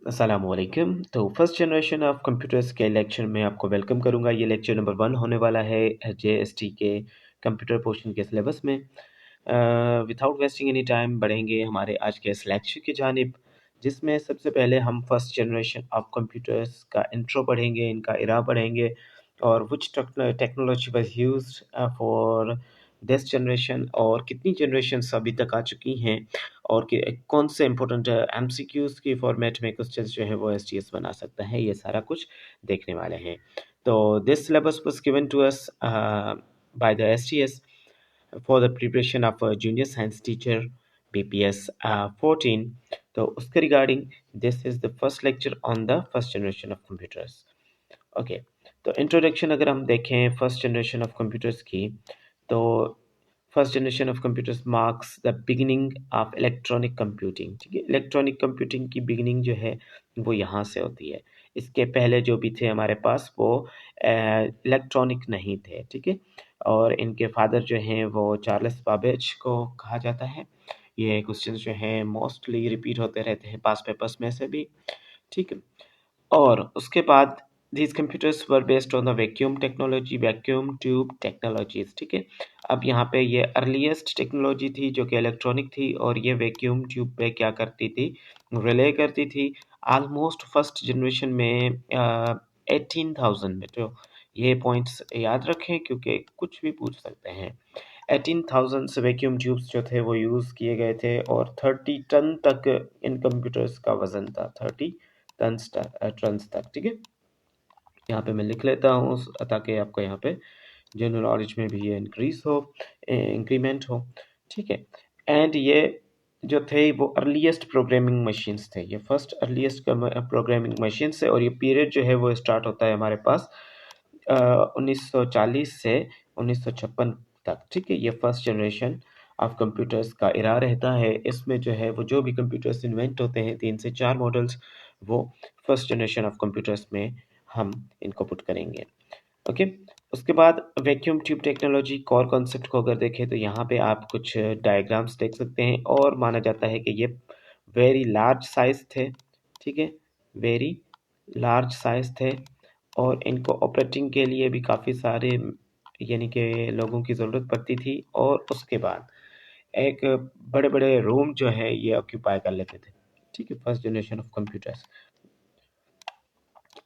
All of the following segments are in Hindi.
अस्सलामुअलैकुम। तो फर्स्ट जनरेशन ऑफ कंप्यूटर्स के लेक्चर में आपको वेलकम करूंगा। ये लेक्चर नंबर 1 होने वाला है जेएसटी के कंप्यूटर पोर्शन के सिलेबस में। विदाउट वेस्टिंग एनी टाइम बढ़ेंगे हमारे आज के इस लेक्चर की जानिब, जिसमें सबसे पहले हम फर्स्ट जनरेशन ऑफ कंप्यूटर्स का इंट्रो पढ़ेंगे, इनका इरा पढ़ेंगे और विच technology was used for this generation और कितनी जनरेशन अभी तक आ चुकी हैं और कि कौन से इंपॉर्टेंट एमसीक्यूज की फॉर्मेट में क्वेश्चन जो है वो एसटीएस बना सकता है, ये सारा कुछ देखने वाले हैं। तो this syllabus was given to us by the STS for the preparation of junior science teacher BPS 14। तो उसके regarding this is the first lecture on the first generation of computers. Okay, तो इंट्रोडक्शन अगर हम देखें फर्स्ट जनरेशन ऑफ कंप्यूटर्स की, तो first generation of computers marks the beginning of electronic computing. ठीक है, इलेक्ट्रॉनिक कंप्यूटिंग की बिगिनिंग जो है वो यहाँ से होती है। इसके पहले जो भी थे हमारे पास वो इलेक्ट्रॉनिक नहीं थे। ठीक है, और इनके फादर जो हैं वो चार्ल्स बाबेज को कहा जाता है। ये क्वेश्चन जो हैं मोस्टली रिपीट होते रहते हैं पास पेपर्स में से भी। ठीक है, और उसके बाद these computers were based on the vacuum technology, vacuum tube technologies। ठीक है, अब यहाँ पे ये अर्लीस्ट टेक्नोलॉजी थी जो कि इलेक्ट्रॉनिक थी, और ये वैक्यूम ट्यूब पे क्या करती थी, रिले करती थी। ऑलमोस्ट फर्स्ट जनरेशन में 18,000 में, तो ये पॉइंट्स याद रखें क्योंकि कुछ भी पूछ सकते हैं। 18,000 से वैक्यूम ट्यूब्स जो थे वो यूज़ किए गए थे और 30 टन तक इन कंप्यूटर्स का वजन था, 30 टन्स तक। ठीक है, यहाँ पे मैं लिख लेता हूँ ताकि आपको यहाँ पे जनरल नॉलेज में भी ये इंक्रीज हो, इंक्रीमेंट हो। ठीक है, एंड ये जो थे वो अर्लीस्ट प्रोग्रामिंग मशीन्स थे, ये फर्स्ट अर्लीस्ट प्रोग्रामिंग मशीन्स है, और ये पीरियड जो है वो स्टार्ट होता है हमारे पास 1940 से 1956 तक। ठीक है, ये फर्स्ट जनरेशन ऑफ कंप्यूटर्स का इरा रहता है। इसमें जो है वो जो भी कंप्यूटर्स इन्वेंट होते हैं 3 से 4 मॉडल्स, वो फर्स्ट जनरेशन ऑफ कंप्यूटर्स में हम इनको पुट करेंगे। ओके, उसके बाद vacuum tube technology core concept को अगर देखें तो यहाँ पे आप कुछ डायग्राम्स देख सकते हैं, और माना जाता है कि ये वेरी लार्ज साइज थे। ठीक है, वेरी लार्ज साइज थे, और इनको ऑपरेटिंग के लिए भी काफ़ी सारे यानी कि लोगों की ज़रूरत पड़ती थी, और उसके बाद एक बड़े बड़े रूम जो है ये ऑक्यूपाई कर लेते थे। ठीक है, फर्स्ट जनरेशन ऑफ कंप्यूटर्स।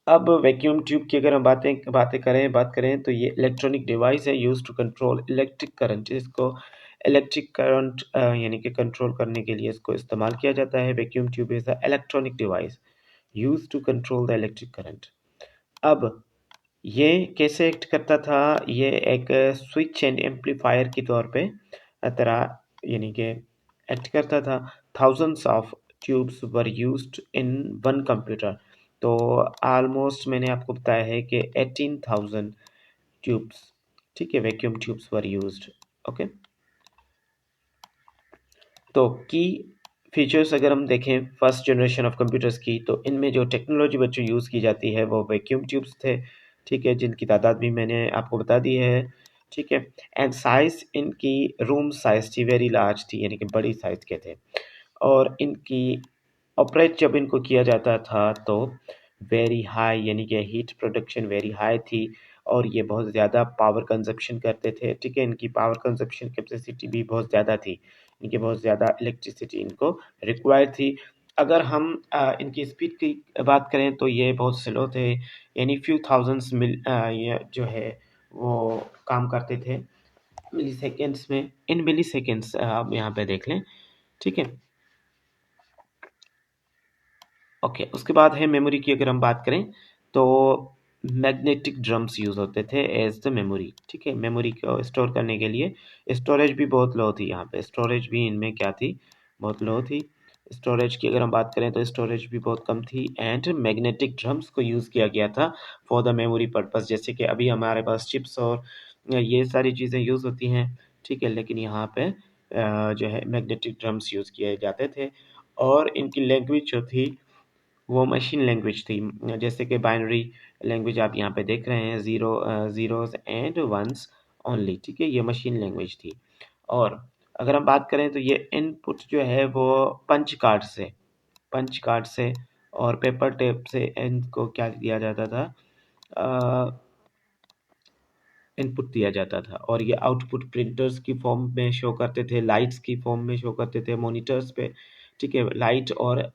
अब वैक्यूम ट्यूब की अगर हम बात करें तो ये इलेक्ट्रॉनिक डिवाइस है use to control electric current. इसको इलेक्ट्रिक करंट यानी कि कंट्रोल करने के लिए इसको इस्तेमाल किया जाता है। Vacuum tube is a electronic device use to control the electric current. अब ये कैसे एक्ट करता था, ये एक स्विच एंड एम्पलीफायर के तौर पे तरह यानी कि एक्ट करता था। Thousands of tubes were used in one computer. तो ऑलमोस्ट मैंने आपको बताया है कि 18,000 ट्यूब्स, ठीक है, vacuum tubes were used. Okay, तो की फीचर्स अगर हम देखें फर्स्ट जनरेशन ऑफ कंप्यूटर्स की, तो इनमें जो टेक्नोलॉजी बच्चों यूज़ की जाती है वो वैक्यूम ट्यूब्स थे। ठीक है, जिनकी तादाद भी मैंने आपको बता दी है। ठीक है, एंड साइज इनकी रूम साइज थी, वेरी लार्ज थी, यानी कि बड़ी साइज के थे, और इनकी ऑपरेट जब इनको किया जाता था तो वेरी हाई यानी कि हीट प्रोडक्शन वेरी हाई थी, और ये बहुत ज़्यादा पावर कंजप्शन करते थे। ठीक है, इनकी पावर कंजप्शन कैपेसिटी भी बहुत ज़्यादा थी, इनकी बहुत ज़्यादा इलेक्ट्रिसिटी इनको रिक्वायर्ड थी। अगर हम इनकी स्पीड की बात करें तो ये बहुत स्लो थे, यानी फ्यू थाउजेंड्स ये जो है वो काम करते थे मिली सेकेंड्स में, इन मिली सेकेंड्स आप यहाँ पे देख लें। ठीक है, ओके, उसके बाद है मेमोरी की अगर हम बात करें तो मैग्नेटिक ड्रम्स यूज़ होते थे एज द मेमोरी। ठीक है, मेमोरी को स्टोर करने के लिए स्टोरेज भी बहुत लो थी, यहाँ पे स्टोरेज भी इनमें क्या थी, बहुत लो थी। स्टोरेज की अगर हम बात करें तो स्टोरेज भी बहुत कम थी, एंड मैग्नेटिक ड्रम्स को यूज़ किया गया था फॉर द मेमोरी पर्पस। जैसे कि अभी हमारे पास चिप्स और ये सारी चीज़ें यूज़ होती हैं। ठीक है, लेकिन यहाँ पे जो है मैग्नेटिक ड्रम्स यूज़ किए जाते थे, और इनकी लैंग्वेज जो थी वो मशीन लैंग्वेज थी। जैसे कि बाइनरी लैंग्वेज आप यहाँ पे देख रहे हैं, ज़ीरोज़ एंड वंस ओनली। ठीक है, ये मशीन लैंग्वेज थी। और अगर हम बात करें तो ये इनपुट जो है वो पंच कार्ड से और पेपर टेप से इनको क्या दिया जाता था, इनपुट दिया जाता था, और ये आउटपुट प्रिंटर्स की फॉर्म में शो करते थे, लाइट्स की फॉर्म में शो करते थे मॉनिटर्स पे। ठीक है, लाइट और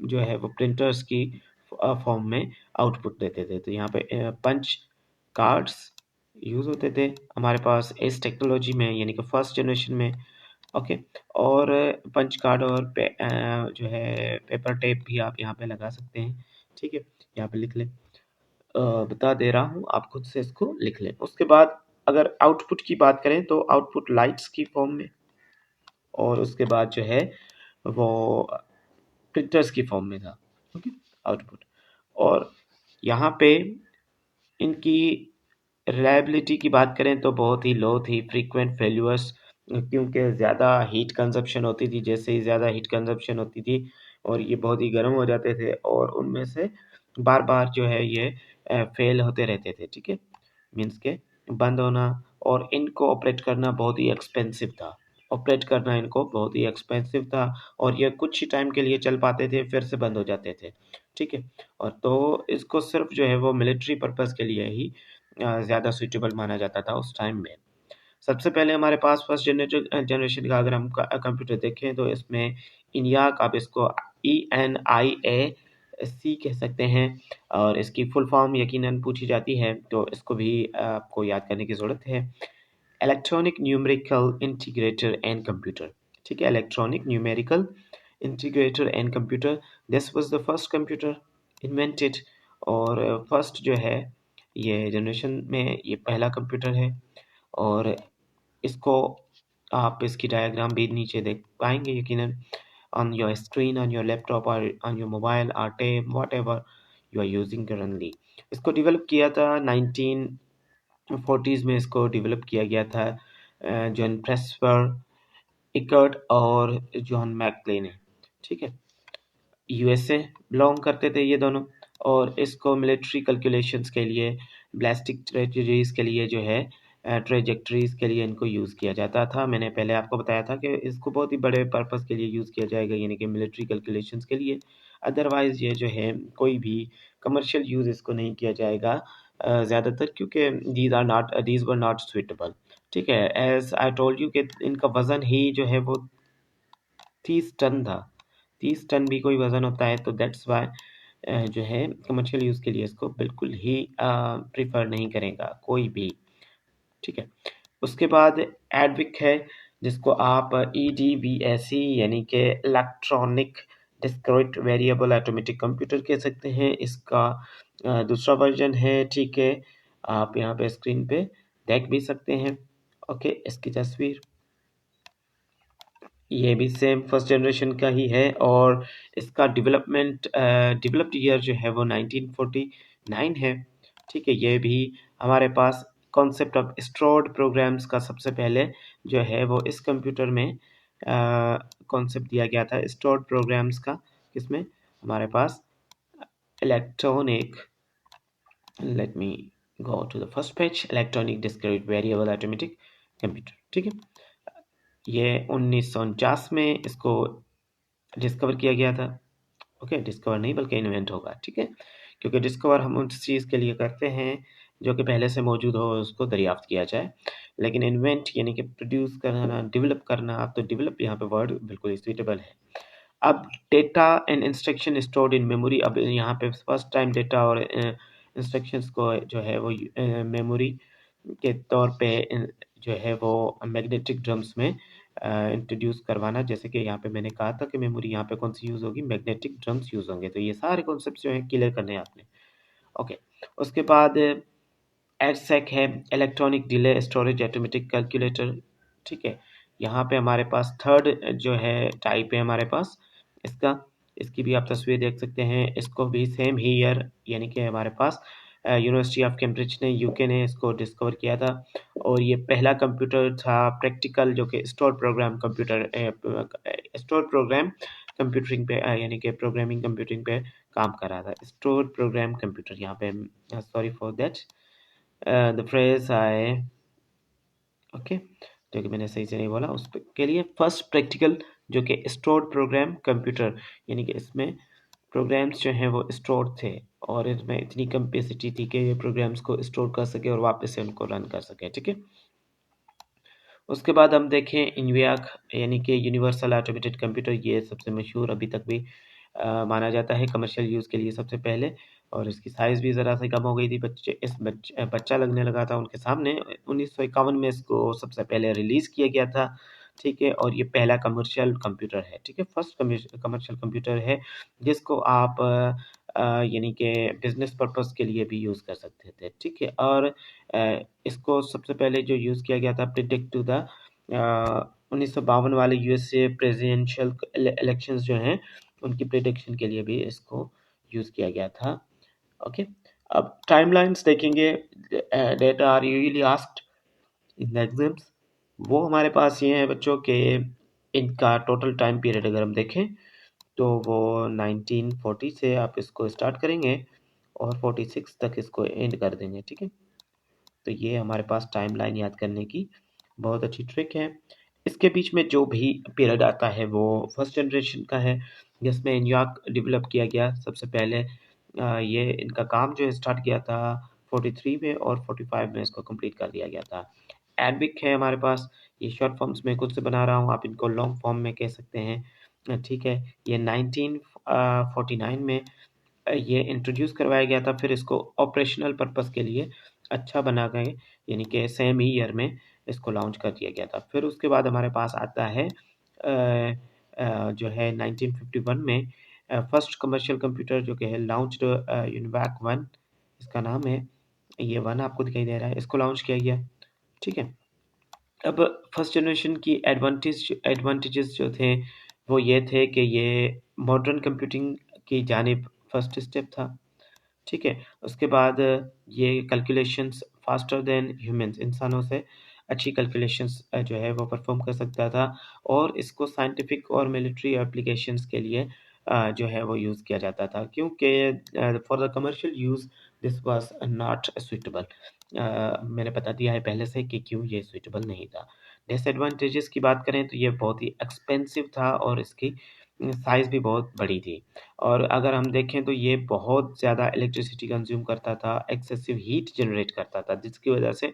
जो है वो प्रिंटर्स की फॉर्म में आउटपुट देते थे। तो यहाँ पे पंच कार्ड्स यूज़ होते थे हमारे पास इस टेक्नोलॉजी में, यानी कि फर्स्ट जनरेशन में। ओके, और पंच कार्ड और जो है पेपर टेप भी आप यहाँ पे लगा सकते हैं। ठीक है, यहाँ पे लिख लें, बता दे रहा हूँ, आप खुद से इसको लिख लें। उसके बाद अगर आउटपुट की बात करें तो आउटपुट लाइट्स की फॉर्म में, और उसके बाद जो है वो प्रिंटर्स की फॉर्म में था। Okay, output. और यहाँ पे इनकी रिलायबिलिटी की बात करें तो बहुत ही लो थी, फ्रीक्वेंट फेल्यूअर्स, क्योंकि ज़्यादा हीट कंजप्शन होती थी। जैसे ही ज़्यादा हीट कंजप्शन होती थी और ये बहुत ही गर्म हो जाते थे, और उनमें से बार बार जो है ये फेल होते रहते थे। ठीक है, मीन्स के बंद होना, और इनको ऑपरेट करना बहुत ही एक्सपेंसिव था। ऑपरेट करना इनको बहुत ही एक्सपेंसिव था, और ये कुछ ही टाइम के लिए चल पाते थे, फिर से बंद हो जाते थे। ठीक है, और तो इसको सिर्फ जो है वो मिलिट्री पर्पस के लिए ही ज़्यादा सूटेबल माना जाता था उस टाइम में। सबसे पहले हमारे पास फर्स्ट जनरेशन का अगर हम कंप्यूटर देखें तो इसमें इनियाक, आप इसको ENIAC कह सकते हैं, और इसकी फुल फॉर्म यकीनन पूछी जाती है तो इसको भी आपको याद करने की ज़रूरत है। Electronic numerical integrator and computer. ठीक है, electronic numerical integrator and computer, this was the first computer invented, और फर्स्ट जो है ये जनरेशन में ये पहला कंप्यूटर है। और इसको आप इसकी डायग्राम भी नीचे देख पाएंगे यकीनन, on your screen, on your laptop or on your mobile or tab, whatever you are using currently। इसको डेवलप किया था 1940s में, इसको डेवलप किया गया था जॉन प्रेसपर, इकर्ट और जॉन मैकक्लेन ने। ठीक है, यूएसए बिलोंग करते थे ये दोनों, और इसको मिलिट्री कैलकुलेशंस के लिए, ब्लास्टिक ट्रेजरीज के लिए जो है ट्रेजेक्टरीज के लिए इनको यूज़ किया जाता था। मैंने पहले आपको बताया था कि इसको बहुत ही बड़े पर्पस के लिए यूज़ किया जाएगा, यानी कि मिलिट्री कैलकुलेशंस के लिए। अदरवाइज ये जो है कोई भी कमर्शियल यूज़ इसको नहीं किया जाएगा ज़्यादातर, क्योंकि दीज वर नॉट सुइटेबल। ठीक है, एज आई टोल्ड यू कि इनका वज़न ही जो है वो 30 टन था। 30 टन भी कोई वज़न होता है, तो दैट्स वाई जो है कमर्शियल यूज़ के लिए इसको बिल्कुल ही प्रेफर नहीं करेगा कोई भी। ठीक है, उसके बाद एडविक है, जिसको आप EDVAC यानी कि electronic discrete variable automatic computer कह सकते हैं। इसका दूसरा वर्जन है। ठीक है, आप यहाँ पे स्क्रीन पे देख भी सकते हैं। ओके, इसकी तस्वीर ये भी सेम फर्स्ट जनरेशन का ही है, और इसका डेवलप्ड ईयर जो है वो 1949 है। ठीक है, ये भी हमारे पास कॉन्सेप्ट ऑफ स्टोर्ड प्रोग्राम्स का सबसे पहले जो है वो इस कंप्यूटर में कॉन्सेप्ट दिया गया था, स्टोर्ड प्रोग्राम्स का। किसमें? हमारे पास electronic, let me go to the first page, electronic discrete variable automatic computer. ठीक है, ये 1949 में इसको डिस्कवर किया गया था। ओके, डिस्कवर नहीं बल्कि इन्वेंट होगा। ठीक है, क्योंकि डिस्कवर हम उस चीज़ के लिए करते हैं जो कि पहले से मौजूद हो, उसको दरियाफ्त किया जाए। लेकिन इन्वेंट यानी कि प्रोड्यूस करना, डेवलप करना, अब तो डेवलप यहाँ पे वर्ड बिल्कुल ही सूटेबल है। अब data and instruction stored in memory, अब यहाँ पे फर्स्ट टाइम डेटा और इंस्ट्रक्शंस को जो है वो मेमोरी के तौर पे जो है वो मैग्नेटिक ड्रम्स में इंट्रोड्यूस करवाना। जैसे कि यहाँ पे मैंने कहा था कि मेमोरी यहाँ पे कौन सी यूज़ होगी, मैग्नेटिक ड्रम्स यूज़ होंगे। तो ये सारे कॉन्सेप्ट जो है क्लियर करने हैं आपने। ओके, उसके बाद एडसेक है, electronic delay storage automatic calculator. ठीक है, यहाँ पे हमारे पास थर्ड जो है टाइप है हमारे पास इसका। इसकी भी आप तस्वीर देख सकते हैं। इसको भी सेम ही ईयर, यानी कि हमारे पास यूनिवर्सिटी ऑफ कैम्ब्रिज ने, यूके ने इसको डिस्कवर किया था। और ये पहला कंप्यूटर था प्रैक्टिकल जो कि store program computer, store programme कंप्यूटरिंग पे यानी कि प्रोग्रामिंग कंप्यूटिंग पे काम कर रहा था। स्टोर प्रोग्राम कंप्यूटर, यहाँ पे sorry for that the phrase I, okay, जो कि मैंने सही से नहीं बोला, के लिए फर्स्ट प्रैक्टिकल जो कि स्टोर्ड प्रोग्राम कंप्यूटर, यानी कि इसमें प्रोग्राम्स जो हैं वो स्टोर थे और इसमें इतनी कैपेसिटी थी कि ये प्रोग्राम्स को स्टोर कर सके और वापस से उनको रन कर सके। ठीक है, उसके बाद हम देखें इन्वियाक यानी कि यूनिवर्सल ऑटोमेटेड कंप्यूटर, ये सबसे मशहूर अभी तक भी माना जाता है कमर्शियल यूज़ के लिए सबसे पहले। और इसकी साइज़ भी ज़रा सी कम हो गई थी, बच्चा लगने लगा था उनके सामने। 1951 में इसको सबसे पहले रिलीज़ किया गया था। ठीक है, और ये पहला कमर्शियल कंप्यूटर है। ठीक है, फर्स्ट कमर्शियल कंप्यूटर है जिसको आप यानी कि बिज़नेस पर्पज़ के लिए भी यूज़ कर सकते थे। ठीक है, और इसको सबसे पहले जो यूज़ किया गया था प्रिडिक्ट टू द 1952 वाले यूएसए प्रेसिडेंशियल इलेक्शंस जो हैं उनकी प्रिडिक्शन के लिए भी इसको यूज़ किया गया था। ओके, अब टाइमलाइंस देखेंगे, data are usually asked in the exams. वो हमारे पास ये है बच्चों के इनका टोटल टाइम पीरियड अगर हम देखें तो वो 1940 से आप इसको स्टार्ट करेंगे और 46 तक इसको एंड कर देंगे। ठीक है, तो ये हमारे पास टाइमलाइन याद करने की बहुत अच्छी ट्रिक है। इसके बीच में जो भी पीरियड आता है वो फर्स्ट जनरेशन का है जिसमें ENIAC डेवलप किया गया सबसे पहले। ये इनका काम जो है स्टार्ट किया था 43 में और 45 में इसको कंप्लीट कर दिया गया था। एडविक है हमारे पास, ये शॉर्ट फॉर्म्स में खुद से बना रहा हूँ, आप इनको लॉन्ग फॉर्म में कह सकते हैं। ठीक है, ये 1949 में ये इंट्रोड्यूस करवाया गया था, फिर इसको ऑपरेशनल पर्पस के लिए अच्छा बना गए यानी कि सेम ही ईयर में इसको लॉन्च कर दिया गया था। फिर उसके बाद हमारे पास आता है जो है 1951 में फर्स्ट कमर्शियल कंप्यूटर जो कि है लॉन्च्ड, यूनिवैक वन इसका नाम है। ये वन आपको दिखाई दे रहा है, इसको लॉन्च किया गया। ठीक है, अब फर्स्ट जनरेशन की एडवांटेजेस जो थे वो ये थे कि ये मॉडर्न कंप्यूटिंग की जानिब फर्स्ट स्टेप था। ठीक है, उसके बाद ये कैलकुलेशंस फास्टर देन ह्यूमंस, इंसानों से अच्छी कैलकुलेशंस जो है वो परफॉर्म कर सकता था। और इसको साइंटिफिक और मिलिट्री एप्लीकेशंस के लिए जो है वो यूज़ किया जाता था, क्योंकि for the commercial use this was not suitable. मैंने बता दिया है पहले से कि क्यों ये सुइटेबल नहीं था। डिसएडवांटेजेस की बात करें तो ये बहुत ही एक्सपेंसिव था और इसकी साइज़ भी बहुत बड़ी थी। और अगर हम देखें तो ये बहुत ज़्यादा इलेक्ट्रिसिटी कंज्यूम करता था, एक्सेसिव हीट जनरेट करता था, जिसकी वजह से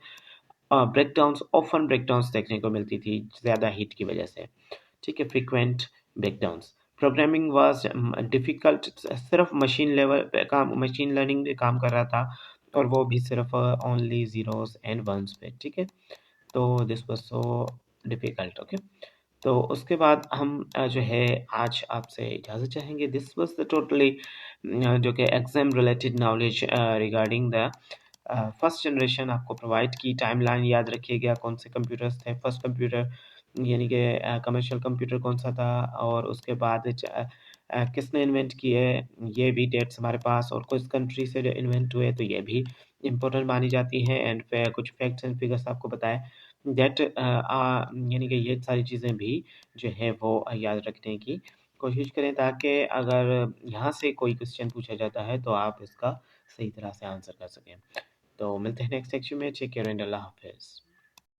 ब्रेकडाउन्स देखने को मिलती थी ज़्यादा हीट की वजह से। ठीक है, frequent breakdowns. Programming was difficult, सिर्फ मशीन लेवल पे काम, मशीन लर्निंग पे काम कर रहा था और वो भी सिर्फ ओनली ज़ीरोज़ एंड वन्स पे। ठीक है, तो this was so difficult. Okay, तो उसके बाद हम जो है आज आपसे इजाज़त चाहेंगे। दिस वाज द टोटली जो कि exam related knowledge regarding the first generation आपको प्रोवाइड की। टाइमलाइन याद रखिएगा, कौन से कंप्यूटर्स थे, फर्स्ट कंप्यूटर यानी कि कमर्शियल कंप्यूटर कौन सा था, और उसके बाद किसने इन्वेंट किए, ये भी डेट्स हमारे पास, और कुछ कंट्री से इन्वेंट हुए तो ये भी इम्पोर्टेंट मानी जाती हैं। एंड कुछ फैक्ट्स एंड फिगर्स आपको बताए दैट यानी कि ये सारी चीज़ें भी जो है वो याद रखने की कोशिश करें, ताकि अगर यहाँ से कोई क्वेश्चन पूछा जाता है तो आप इसका सही तरह से आंसर कर सकें। तो मिलते हैं नेक्स्ट सेक्शन में। टेक केयर एंड अल्लाह हाफ़िज़।